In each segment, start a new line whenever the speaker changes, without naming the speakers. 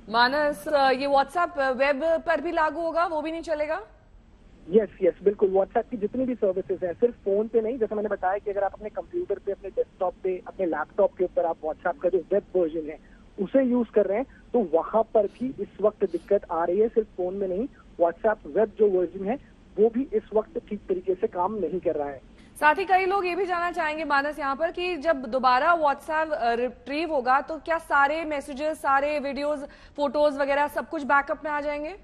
मानस, ये WhatsApp web पर भी लागू होगा, वो भी नहीं चलेगा?
यस बिल्कुल। व्हाट्सएप की जितनी भी सर्विसेज हैं, सिर्फ फोन पे नहीं, जैसे मैंने बताया कि अगर आप अपने कंप्यूटर पे, अपने डेस्कटॉप पे, अपने लैपटॉप के ऊपर आप व्हाट्सएप का जो वेब वर्जन है उसे यूज कर रहे हैं, तो वहां पर भी इस वक्त दिक्कत आ रही है। सिर्फ फोन में नहीं, व्हाट्सएप वेब जो वर्जन है वो भी इस वक्त ठीक तरीके से काम नहीं कर रहा है।
साथ ही कई लोग ये भी जानना चाहेंगे मानस यहाँ पर कि जब दोबारा व्हाट्सएप रिट्रीव होगा तो क्या सारे मैसेजेस, सारे वीडियोस, फोटोज वगैरह सब कुछ बैकअप में आ जाएंगे?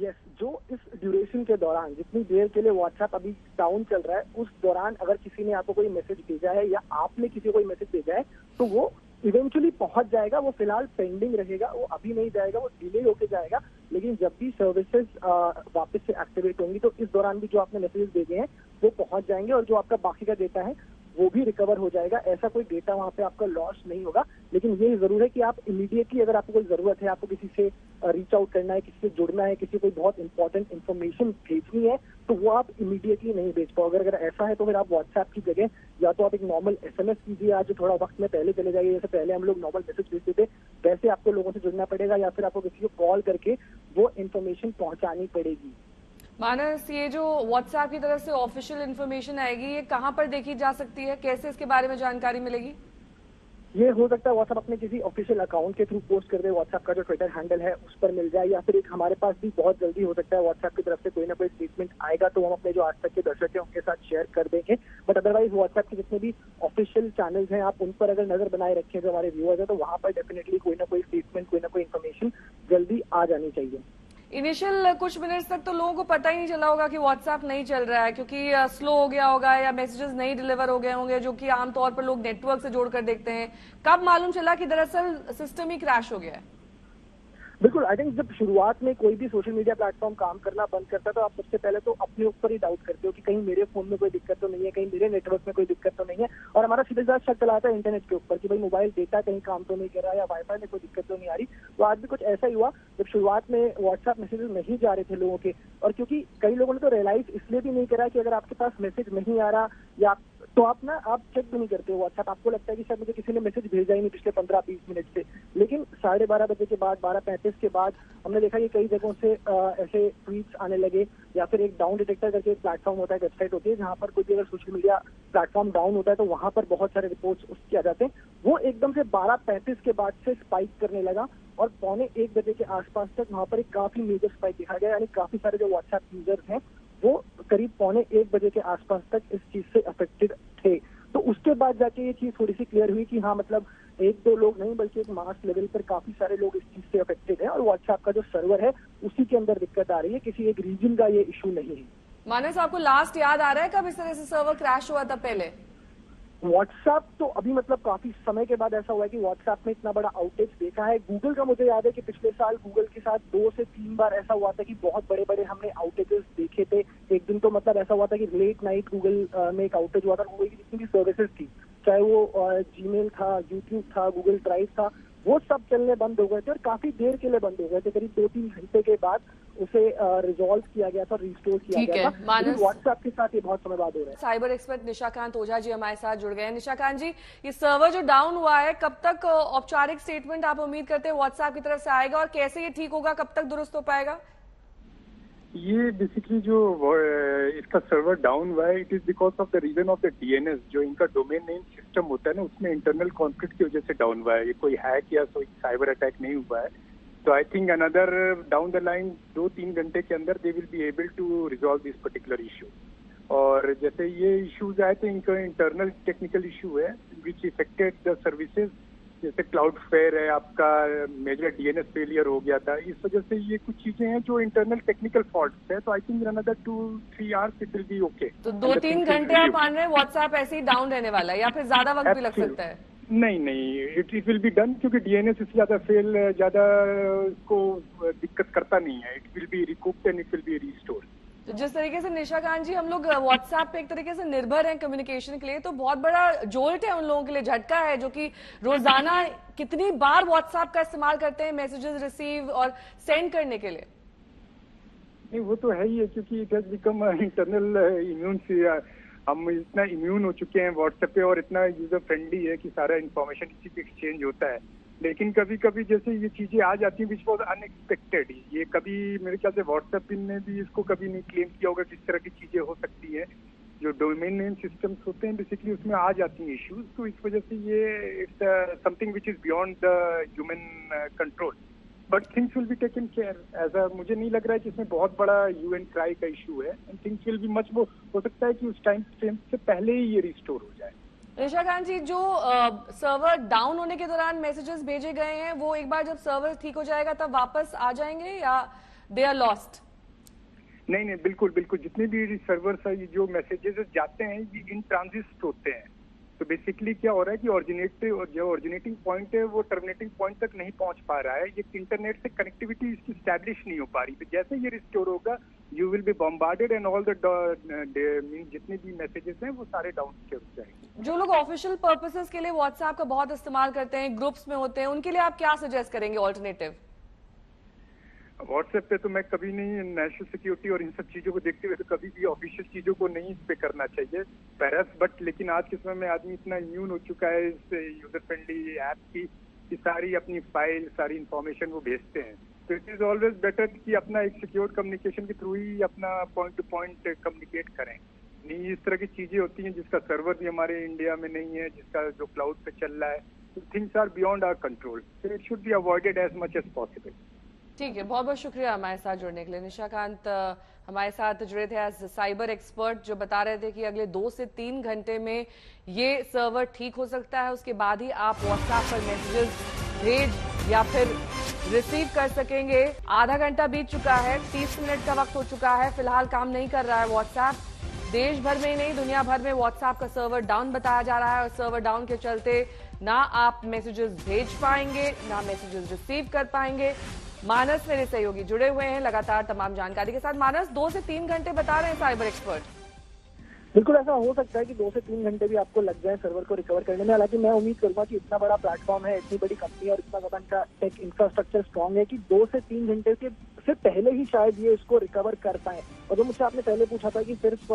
यस, जो इस ड्यूरेशन के दौरान, जितनी देर के लिए व्हाट्सएप अभी डाउन चल रहा है, उस दौरान अगर किसी ने आपको कोई मैसेज भेजा है या आपने किसी को कोई मैसेज भेजा है तो वो इवेंचुअली पहुंच जाएगा। वो फिलहाल पेंडिंग रहेगा, वो अभी नहीं जाएगा, वो डिले होके जाएगा। लेकिन जब भी सर्विसेज वापस से एक्टिवेट होंगी तो इस दौरान भी जो आपने मैसेजेस भेजे हैं वो पहुंच जाएंगे और जो आपका बाकी का डेटा है वो भी रिकवर हो जाएगा। ऐसा कोई डेटा वहां पे आपका लॉस नहीं होगा। लेकिन ये जरूर है कि आप इमीडिएटली, अगर आपको कोई जरूरत है, आपको किसी से रीच आउट करना है, किसी से जुड़ना है, किसी को बहुत इंपॉर्टेंट इन्फॉर्मेशन भेजनी है, तो वो आप इमीडिएटली नहीं भेज पाओ। अगर ऐसा है तो फिर आप व्हाट्सएप की जगह या तो आप एक नॉर्मल एसएमएस कीजिए, आज थोड़ा वक्त में पहले चले जाइए। जैसे पहले हम लोग नॉर्मल मैसेज भेजते थे वैसे आपको लोगों से जुड़ना पड़ेगा, या फिर आपको किसी को कॉल करके वो इन्फॉर्मेशन पहुंचानी पड़ेगी।
मानस, ये जो व्हाट्सएप की तरफ से ऑफिशियल इन्फॉर्मेशन आएगी, ये कहाँ पर देखी जा सकती है, कैसे इसके बारे में जानकारी मिलेगी?
ये हो सकता है व्हाट्सएप अपने किसी ऑफिशियल अकाउंट के थ्रू पोस्ट कर दे, व्हाट्सएप का जो ट्विटर हैंडल है उस पर मिल जाए, या फिर एक हमारे पास भी बहुत जल्दी हो सकता है व्हाट्सएप की तरफ से कोई ना कोई स्टेटमेंट आएगा तो हम अपने जो आज तक के दर्शक हैं उनके साथ शेयर कर देंगे। बट अदरवाइज व्हाट्सएप के जितने भी ऑफिशियल चैनल्स हैं, आप उन पर अगर नजर बनाए रखें जो हमारे व्यूअर्स हैं, तो वहां पर डेफिनेटली कोई ना कोई स्टेटमेंट, कोई ना कोई इन्फॉर्मेशन जल्दी आ जानी चाहिए।
इनिशियल कुछ मिनट्स तक तो लोगों को पता ही नहीं चला होगा कि व्हाट्सएप नहीं चल रहा है, क्योंकि स्लो हो गया होगा या मैसेजेस नहीं डिलीवर हो गए होंगे, जो कि आमतौर पर लोग नेटवर्क से जोड़कर देखते हैं। कब मालूम चला कि दरअसल सिस्टम ही क्रैश हो गया है?
बिल्कुल, आई थिंक जब शुरुआत में कोई भी सोशल मीडिया प्लेटफॉर्म काम करना बंद करता है तो आप सबसे पहले तो अपने ऊपर ही डाउट करते हो कि कहीं मेरे फोन में कोई दिक्कत तो नहीं है, कहीं मेरे नेटवर्क में कोई दिक्कत तो नहीं है। और हमारा सीधे साथ शक चलाता है इंटरनेट के ऊपर कि भाई मोबाइल डेटा कहीं काम तो नहीं कर रहा या वाईफाई में कोई दिक्कत तो नहीं आ रही। तो आज भी कुछ ऐसा ही हुआ जब शुरुआत में व्हाट्सएप मैसेजेस नहीं जा रहे थे लोगों के, और क्योंकि कई लोगों ने तो रियलाइज इसलिए भी नहीं करा कि अगर आपके पास मैसेज नहीं आ रहा या तो आप चेक भी नहीं करते हो व्हाट्सएप, आपको लगता है कि शायद मुझे किसी ने मैसेज भेजा ही नहीं पिछले 15-20 मिनट से। लेकिन 12:30 बजे के बाद, 12:35 के बाद हमने देखा कि कई जगहों से ऐसे ट्वीट्स आने लगे, या फिर एक डाउन डिटेक्टर करके एक प्लेटफॉर्म होता है, वेबसाइट होती है, जहां पर कोई भी अगर सोशल मीडिया प्लेटफॉर्म डाउन होता है तो वहां पर बहुत सारे रिपोर्ट्स उसके आ जाते हैं। वो एकदम से 12:35 के बाद से स्पाइक करने लगा और 12:45 बजे के आसपास तक वहां पर एक काफी मेजर स्पाइक दिखा गया। यानी काफी सारे जो व्हाट्सएप यूजर्स हैं वो करीब 12:45 बजे के आसपास तक इस चीज से अफेक्टेड थे। तो उसके बाद जाके ये चीज थोड़ी सी क्लियर हुई कि हाँ, मतलब एक दो लोग नहीं बल्कि एक मास लेवल पर काफी सारे लोग इस चीज से अफेक्टेड हैं, और व्हाट्सएप का जो सर्वर है उसी के अंदर दिक्कत आ रही है, किसी एक रीजन का ये इशू नहीं है।
मानस, आपको लास्ट याद आ रहा है कब इस तरह से सर्वर क्रैश हुआ था पहले?
व्हाट्सएप तो अभी मतलब काफी समय के बाद ऐसा हुआ है कि व्हाट्सएप में इतना बड़ा आउटेज देखा है। गूगल का मुझे याद है कि पिछले साल गूगल के साथ 2 से 3 बार ऐसा हुआ था कि बहुत बड़े बड़े हमने आउटेजेस देखे थे। एक दिन तो मतलब ऐसा हुआ था कि लेट नाइट गूगल में एक आउटेज हुआ था। गूगल की जितनी भी सर्विसेज थी, चाहे वो जीमेल था, यूट्यूब था, गूगल ड्राइव था, वो सब चलने बंद हो गए थे और काफी देर के लिए बंद हो गए थे। करीब 2-3 घंटे के बाद उसे रिजॉल्व किया गया था, रिस्टोर किया गया था।
मानस,
व्हाट्सएप के साथ ये बहुत समय बाद हो रहा है।
साइबर एक्सपर्ट निशाकांत ओझा जी हमारे साथ जुड़ गए हैं। निशाकांत जी, ये सर्वर जो डाउन हुआ है, कब तक औपचारिक स्टेटमेंट आप उम्मीद करते हैं व्हाट्सएप की तरफ से आएगा और कैसे ये ठीक होगा, कब तक दुरुस्त हो पाएगा?
ये बेसिकली जो इसका सर्वर डाउन हुआ है, it is because of the reason of the DNS, जो इनका डोमेन नेम सिस्टम होता है ना, उसमें इंटरनल कॉन्फ्लिक्ट की वजह से डाउन हुआ है। ये कोई हैक या कोई साइबर अटैक नहीं हुआ है। तो I think another down the line 2-3 घंटे के अंदर they will be able to resolve this particular issue. और जैसे ये इश्यूज आए तो इनका इंटरनल टेक्निकल इशू है विच इफेक्टेड द सर्विसेज। जैसे क्लाउडफ्लेयर है आपका, मेजर डीएनएस फेलियर हो गया था, इस वजह से ये कुछ चीजें हैं जो इंटरनल टेक्निकल फॉल्ट्स है। तो I think another 2-3 hours it will be okay.
तो 2-3 घंटे आप मान रहे हैं व्हाट्सएप ऐसे ही डाउन रहने वाला है, या फिर ज्यादा वक्त भी लग सकता है?
नहीं, इट विल बी डन, क्योंकि डीएनएस इससे ज्यादा को दिक्कत करता नहीं है। It will be recouped and it will be restored.
तो जिस तरीके से निशाकांत जी हम लोग व्हाट्सएप पे एक तरीके से निर्भर हैं कम्युनिकेशन के लिए, तो बहुत बड़ा जोल्ट है उन लोगों के लिए, झटका है, जो कि रोजाना कितनी बार व्हाट्सएप का इस्तेमाल करते हैं मैसेजेस रिसीव और सेंड करने के लिए।
नहीं, वो तो है ही है, क्योंकि it has become internal immune से हम इतना इम्यून हो चुके हैं व्हाट्सएप पे, और इतना यूजर फ्रेंडली है कि सारा इन्फॉर्मेशन इसी पे एक्सचेंज होता है। लेकिन कभी कभी जैसे ये चीजें आ जाती हैं विच वॉज अनएक्सपेक्टेड, ये कभी मेरे ख्याल से व्हाट्सएप ने भी इसको कभी नहीं क्लेम किया होगा कि इस तरह की चीजें हो सकती है। जो डोमेन नेम सिस्टम्स होते हैं बेसिकली उसमें आ जाती हैं इश्यूज, तो इस वजह से ये it's something which is beyond the human control, but things will be taken care. ऐसा मुझे नहीं लग रहा है कि इसमें बहुत बड़ा यू एंड क्राई का इशू है, and things will be much more, हो सकता है कि उस टाइम फ्रेम से पहले ही ये रिस्टोर हो जाए।
निशाकांत जी, जो सर्वर डाउन होने के दौरान मैसेजेस भेजे गए हैं वो एक बार जब सर्वर ठीक हो जाएगा तब वापस आ जाएंगे या दे आर लॉस्ट?
नहीं नहीं, बिल्कुल बिल्कुल, जितने भी सर्वर्स है जो मैसेजेस जाते हैं ये इन ट्रांजिट होते हैं। तो बेसिकली क्या हो रहा है कि जो ओरिजिनेटिंग पॉइंट है वो टर्मिनेटिंग पॉइंट तक नहीं पहुंच पा रहा है, ये इंटरनेट से कनेक्टिविटी इसकी स्टैब्लिश नहीं हो पा रही। तो जैसे ये रिस्टोर होगा you will be bombarded and all the जितने भी मैसेजेस हैं वो सारे डाउन हो जाएंगे।
जो लोग ऑफिशियल पर्पसेस के लिए व्हाट्सएप का बहुत इस्तेमाल करते हैं, ग्रुप्स में होते हैं, उनके लिए आप क्या सजेस्ट करेंगे ऑल्टरनेटिव?
व्हाट्सएप पे तो मैं कभी नहीं, नेशनल सिक्योरिटी और इन सब चीजों को देखते हुए तो कभी भी ऑफिशियल चीजों को नहीं इस पे करना चाहिए पैरस, बट लेकिन आज के समय में आदमी इतना इम्यून हो चुका है इस यूजर फ्रेंडली ऐप की कि सारी अपनी फाइल सारी इंफॉर्मेशन वो भेजते हैं। तो इट इज ऑलवेज बेटर कि अपना एक सिक्योर कम्युनिकेशन के थ्रू ही अपना पॉइंट टू पॉइंट कम्युनिकेट करें। नहीं इस तरह की चीजें होती हैं जिसका सर्वर भी हमारे इंडिया में नहीं है, जिसका जो क्लाउड पे चल रहा है, तो things are beyond our control, so it should be avoided as much as possible.
ठीक है, बहुत बहुत शुक्रिया हमारे साथ जुड़ने के लिए। निशाकांत हमारे साथ जुड़े थे एज साइबर एक्सपर्ट, जो बता रहे थे कि अगले 2 से 3 घंटे में ये सर्वर ठीक हो सकता है, उसके बाद ही आप व्हाट्सएप पर मैसेजेस भेज या फिर रिसीव कर सकेंगे। आधा घंटा बीत चुका है, 30 मिनट का वक्त हो चुका है, फिलहाल काम नहीं कर रहा है व्हाट्सएप। देश भर में ही नहीं दुनिया भर में व्हाट्सएप का सर्वर डाउन बताया जा रहा है, और सर्वर डाउन के चलते ना आप मैसेजेस भेज पाएंगे ना मैसेजेस रिसीव कर पाएंगे। मानस मेरे सहयोगी जुड़े हुए हैं लगातार तमाम जानकारी के साथ। मानस, 2 से 3 घंटे बता रहे हैं साइबर एक्सपर्ट।
बिल्कुल ऐसा हो सकता है कि 2 से 3 घंटे भी आपको लग जाए सर्वर को रिकवर करने में। हालांकि मैं उम्मीद करूंगा कि इतना बड़ा प्लेटफॉर्म है, इतनी बड़ी कंपनी और इतना ज्यादा इनका टेक इंफ्रास्ट्रक्चर स्ट्रांग है कि 2 से 3 घंटे से पहले ही शायद ये इसको रिकवर कर पाए। और जो मुझसे आपने पहले पूछा था कि सिर्फ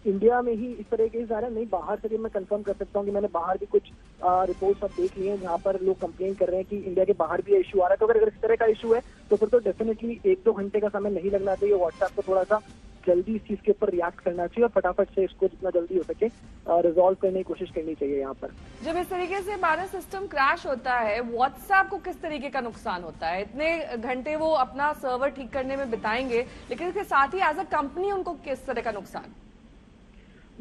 इंडिया में ही इस तरह के इशू आ रहे हैं, नहीं बाहर से भी मैं कंफर्म कर सकता हूँ कि मैंने बाहर भी कुछ रिपोर्ट्स अब देख लिए हैं जहाँ पर लोग कंप्लेन कर रहे हैं कि इंडिया के बाहर भी इशू आ रहा है। तो अगर इस तरह का इशू है तो फिर तो डेफिनेटली 1-2 घंटे का समय नहीं लगना चाहिए। व्हाट्सएप को थोड़ा सा जल्दी इस चीज के ऊपर रिएक्ट करना चाहिए और फटाफट से इसको जितना जल्दी हो सके रिजॉल्व करने की कोशिश करनी चाहिए। यहाँ पर
जब इस तरीके से हमारा सिस्टम क्रैश होता है, व्हाट्सएप को किस तरीके का नुकसान होता है? इतने घंटे वो अपना सर्वर ठीक करने में बिताएंगे, लेकिन इसके साथ ही एज अ कंपनी उनको किस तरह का नुकसान?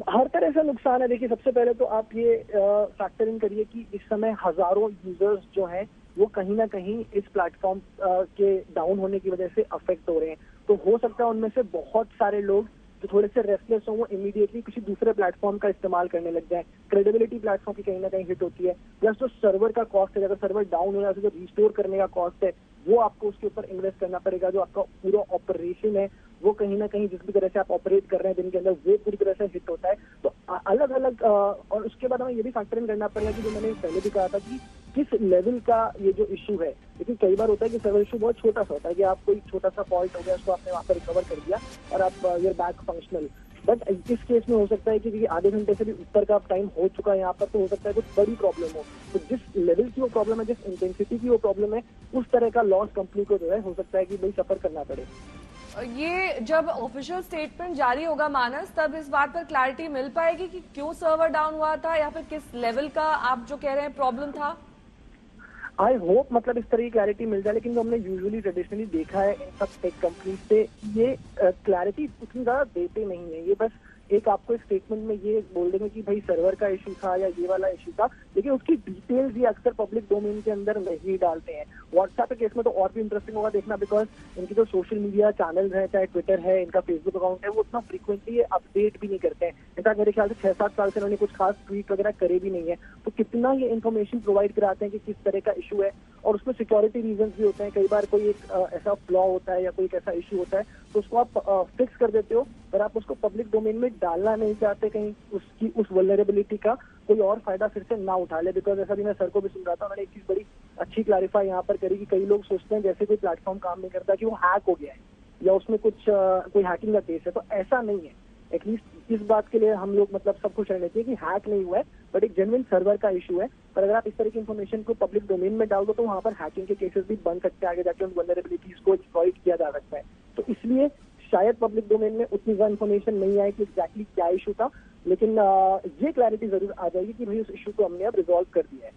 हर तरह से नुकसान है। देखिए, सबसे पहले तो आप ये फैक्टर इन करिए कि इस समय हजारों यूजर्स जो हैं वो कहीं ना कहीं इस प्लेटफॉर्म के डाउन होने की वजह से अफेक्ट हो रहे हैं। तो हो सकता है उनमें से बहुत सारे लोग जो थोड़े से रेस्टलेस हो वो इमीडिएटली किसी दूसरे प्लेटफॉर्म का इस्तेमाल करने लग जाए। क्रेडिबिलिटी प्लेटफॉर्म की कहीं ना कहीं हिट होती है। प्लस जो सर्वर का कॉस्ट है, अगर सर्वर डाउन हो जाए तो जो रिस्टोर करने का कॉस्ट है वो आपको उसके ऊपर इन्वेस्ट करना पड़ेगा। जो आपका पूरा ऑपरेशन है वो कहीं ना कहीं जिस भी तरह से आप ऑपरेट कर रहे हैं दिन के अंदर वो पूरी तरह से हिट होता है। तो अलग अलग और उसके बाद हमें ये भी फैक्टर इन करना पड़ेगा कि जो मैंने पहले भी कहा था कि किस लेवल का ये जो इशू है। लेकिन कई बार होता है कि सर्वर इशू बहुत छोटा सा होता है कि आप कोई छोटा सा फॉल्ट हो गया उसको आपने वहाँ पर रिकवर कर दिया और आप यूर बैक फंक्शनल। बट इस केस में हो सकता है कि आधे घंटे से भी ऊपर का टाइम हो चुका है यहाँ पर, तो हो सकता है कुछ बड़ी प्रॉब्लम हो। तो जिस लेवल की वो प्रॉब्लम है, जिस इंटेंसिटी की वो प्रॉब्लम है, उस तरह का लॉस कंपनी को जो है हो सकता है कि भाई सफर करना पड़े।
ये जब ऑफिशियल स्टेटमेंट जारी होगा मानस, तब इस बात पर क्लैरिटी मिल पाएगी कि क्यों सर्वर डाउन हुआ था या फिर किस लेवल का आप जो कह रहे हैं प्रॉब्लम था?
आई होप मतलब इस तरह की क्लैरिटी मिल जाए। लेकिन जो हमने यूजुअली ट्रेडिशनली देखा है इन सब टेक कंपनी से, ये क्लैरिटी उतनी ज्यादा देते नहीं है। ये बस एक आपको एक स्टेटमेंट में ये बोल देंगे कि भाई सर्वर का इशू था या ये वाला इशू था, लेकिन उसकी डिटेल्स ये अक्सर पब्लिक डोमेन के अंदर नहीं डालते हैं। व्हाट्सएप के केस में तो और भी इंटरेस्टिंग होगा देखना, बिकॉज इनकी जो सोशल मीडिया चैनल है, चाहे ट्विटर है, इनका फेसबुक अकाउंट है, वो उतना फ्रीक्वेंटली अपडेट भी नहीं करते हैं। इनफैक्ट मेरे ख्याल से 6-7 साल से उन्होंने कुछ खास ट्वीट वगैरह करे भी नहीं है। तो कितना ये इन्फॉर्मेशन प्रोवाइड कराते हैं कि किस तरह का इशू है, और उसमें सिक्योरिटी रीजन भी होते हैं। कई बार कोई एक ऐसा फ्लॉ होता है या कोई ऐसा इशू होता है तो उसको आप फिक्स कर देते हो, पर आप उसको पब्लिक डोमेन में डालना नहीं चाहते, कहीं उसकी उस वल्नरेबिलिटी का कोई और फायदा फिर से ना उठा ले। बिकॉज ऐसा भी मैं सर को भी सुन रहा था, उन्होंने एक चीज बड़ी अच्छी क्लैरिफाई यहाँ पर करी कि कई लोग सोचते हैं जैसे कोई प्लेटफॉर्म काम नहीं करता कि वो हैक हो गया है या उसमें कुछ कोई हैकिंग का केस है। तो ऐसा नहीं है। एटलीस्ट इस बात के लिए हम लोग मतलब सब खुश रहने चाहिए कि हैक नहीं हुआ है, बट एक जेन्युइन सर्वर का इशू है। पर अगर आप इस तरह की इन्फॉर्मेशन को पब्लिक डोमेन में डाल दो तो वहां पर हैकिंग के केसेस भी बन सकते हैं, आगे जाके उन वल्नरेबिलिटीज को एक्सप्लॉइट किया जा सकता है। तो इसलिए शायद पब्लिक डोमेन में उतनी ज्यादा इन्फॉर्मेशन नहीं आए कि एग्जैक्टली क्या इशू था, लेकिन ये क्लैरिटी जरूर आ जाएगी कि भाई उस इशू को हमने अब रिजॉल्व कर दिया है।